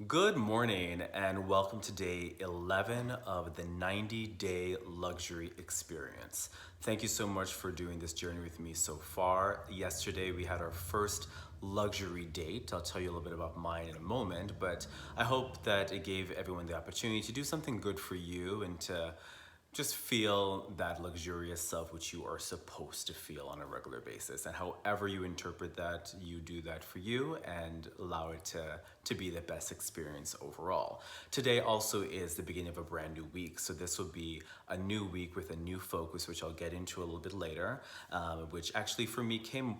Good morning and welcome to day 11 of the 90-day luxury experience. Thank you so much for doing this journey with me so far. Yesterday we had our first luxury date. I'll tell you a little bit about mine in a moment, but I hope that it gave everyone the opportunity to do something good for you and to just feel that luxurious self which you are supposed to feel on a regular basis. And however you interpret that, you do that for you and allow it to be the best experience overall. Today also is the beginning of a brand new week. So this will be a new week with a new focus, which I'll get into a little bit later, which actually for me came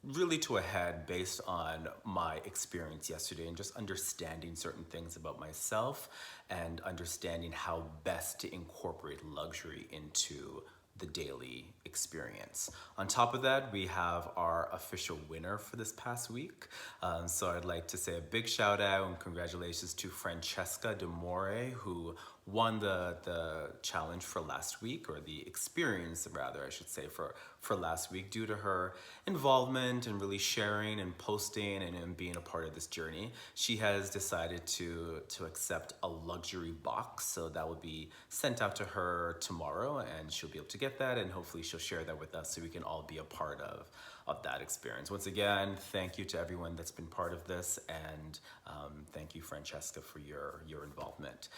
really to a head based on my experience yesterday and just understanding certain things about myself and understanding how best to incorporate luxury into the daily experience. On top of that, we have our official winner for this past week. So I'd like to say a big shout out and congratulations to Francesca Demore, who won the challenge for last week, or the experience rather, I should say, for last week, due to her involvement and really sharing and posting and being a part of this journey. She has decided to accept a luxury box, so that will be sent out to her tomorrow and she'll be able to get that, and hopefully she'll share that with us so we can all be a part of that experience. Once again, thank you to everyone that's been part of this, and thank you, Francesca, for your involvement.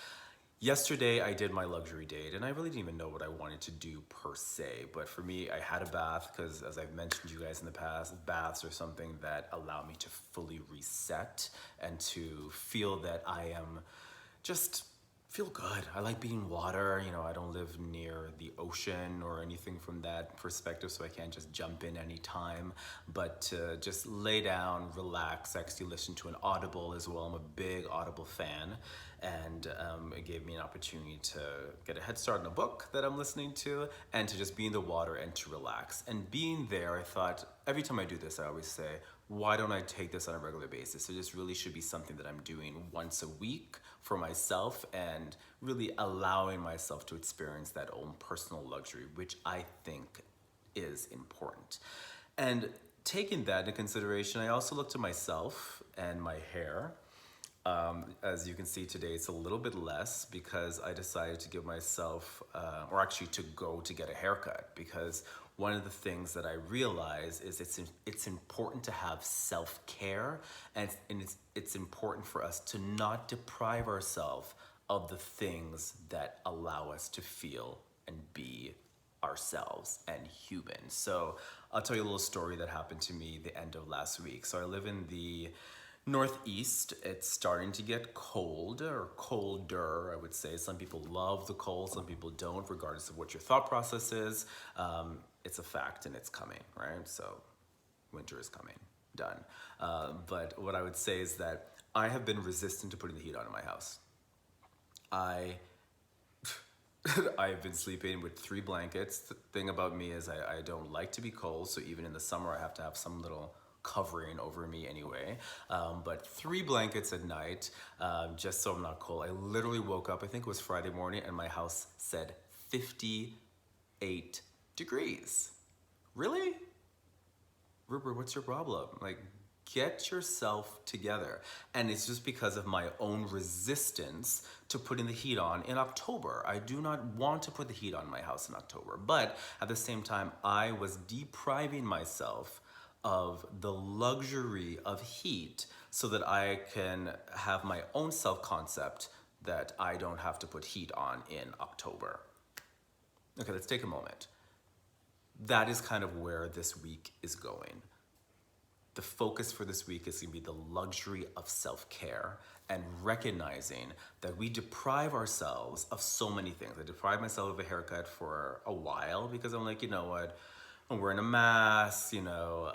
Yesterday, I did my luxury date, and I really didn't even know what I wanted to do per se. But for me, I had a bath because, as I've mentioned to you guys in the past, baths are something that allow me to fully reset and to feel that I am just feel good. I like being water. You know, I don't live near the ocean or anything from that perspective, so I can't just jump in anytime. But to just lay down, relax, actually listen to an Audible as well. I'm a big Audible fan, and it gave me an opportunity to get a head start on a book that I'm listening to and to just be in the water and to relax. And being there, I thought, every time I do this, I always say, why don't I take this on a regular basis? So this really should be something that I'm doing once a week for myself and really allowing myself to experience that own personal luxury, which I think is important. And taking that into consideration, I also looked at myself and my hair. As you can see today, it's a little bit less because I decided to give myself, or actually to go to get a haircut, because one of the things that I realize is it's important to have self-care, and it's important for us to not deprive ourselves of the things that allow us to feel and be ourselves and human. So I'll tell you a little story that happened to me the end of last week. So I live in the Northeast. It's starting to get cold, or colder, I would say. Some people love the cold, some people don't, regardless of what your thought process is. It's a fact and it's coming, right? So winter is coming, done. But what I would say is that I have been resistant to putting the heat on in my house. I I have been sleeping with 3 blankets. The thing about me is I don't like to be cold, so even in the summer I have to have some little covering over me anyway. But 3 blankets at night, just so I'm not cold. I literally woke up, I think it was Friday morning, and my house said 58 degrees. Really? Rupert, what's your problem? Like, get yourself together. And it's just because of my own resistance to putting the heat on in October. I do not want to put the heat on my house in October. But at the same time, I was depriving myself of the luxury of heat so that I can have my own self-concept that I don't have to put heat on in October. Okay, let's take a moment. That is kind of where this week is going. The focus for this week is going to be the luxury of self-care and recognizing that we deprive ourselves of so many things. I deprived myself of a haircut for a while because I'm like, you know what? I'm wearing a mask, no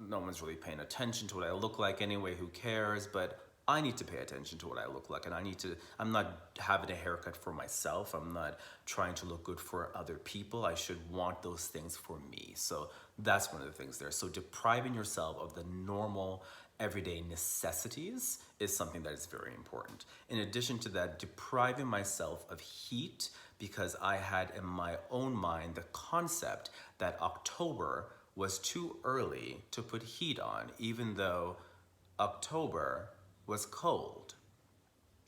one's really paying attention to what I look like anyway, who cares? But I need to pay attention to what I look like, and I'm not having a haircut for myself. I'm not trying to look good for other people. I should want those things for me. So that's one of the things there. So depriving yourself of the normal everyday necessities is something that is very important. In addition to that, depriving myself of heat because I had in my own mind the concept that October was too early to put heat on, even though October was cold.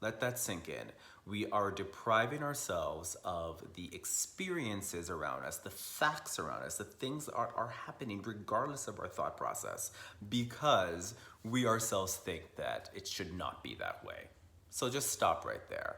Let that sink in. We are depriving ourselves of the experiences around us, the facts around us, the things that are happening regardless of our thought process, because we ourselves think that it should not be that way. So just stop right there.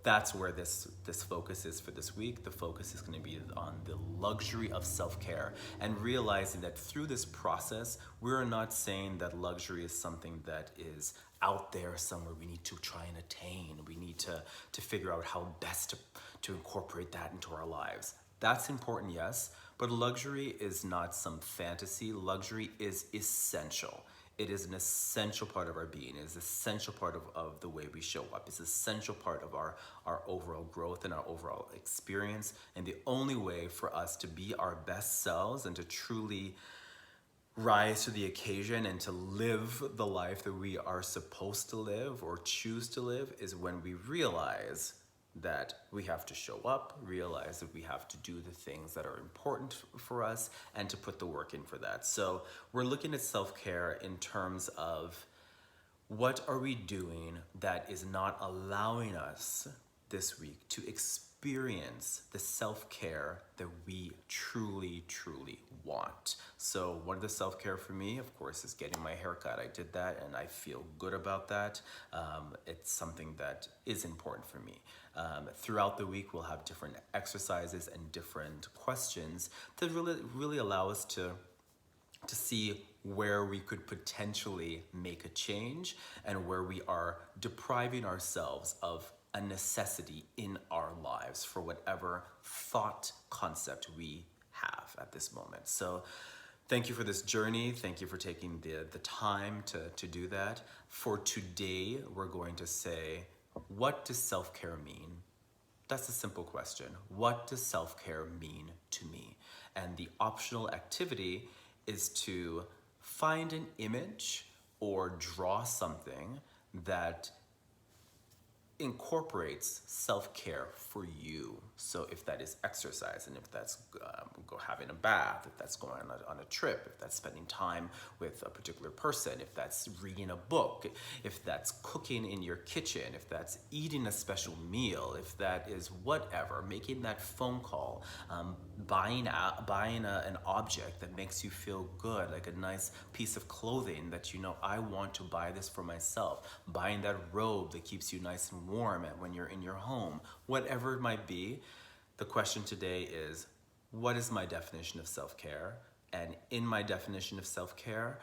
That's where this focus is for this week. The focus is going to be on the luxury of self-care, and realizing that through this process, we're not saying that luxury is something that is out there somewhere we need to try and attain. We need to figure out how best to incorporate that into our lives. That's important, yes, but luxury is not some fantasy. Luxury is essential. It is an essential part of our being. It is an essential part of the way we show up. It's an essential part of our overall growth and our overall experience. And the only way for us to be our best selves and to truly rise to the occasion and to live the life that we are supposed to live or choose to live is when we realize that we have to show up, realize that we have to do the things that are important for us, and to put the work in for that. So we're looking at self-care in terms of what are we doing that is not allowing us this week to experience the self-care that we truly, truly want. So one of the self-care for me, of course, is getting my hair cut. I did that and I feel good about that. It's something that is important for me. Throughout the week, we'll have different exercises and different questions to really allow us to see where we could potentially make a change and where we are depriving ourselves of a necessity in our lives for whatever thought concept we have at this moment. So thank you for this journey. Thank you for taking the time to do that. For today, we're going to say, what does self-care mean? That's a simple question. What does self-care mean to me? And the optional activity is to find an image or draw something that incorporates self-care for you. So if that is exercise, and if that's having a bath, if that's going on a trip, if that's spending time with a particular person, if that's reading a book, if that's cooking in your kitchen, if that's eating a special meal, if that is whatever, making that phone call, buying an object that makes you feel good, like a nice piece of clothing that you know, I want to buy this for myself, buying that robe that keeps you nice and warm when you're in your home, whatever it might be. The question today is, what is my definition of self-care? And in my definition of self-care,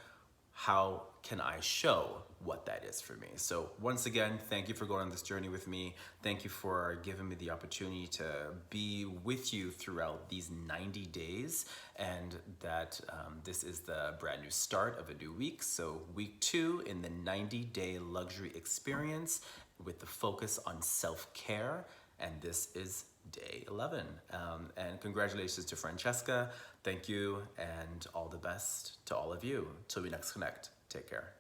how can I show what that is for me? So once again, thank you for going on this journey with me. Thank you for giving me the opportunity to be with you throughout these 90 days, and that this is the brand new start of a new week. So week 2 in the 90-day luxury experience with the focus on self-care, and this is day 11. And congratulations to Francesca. Thank you, and all the best to all of you. Till we next connect. Take care.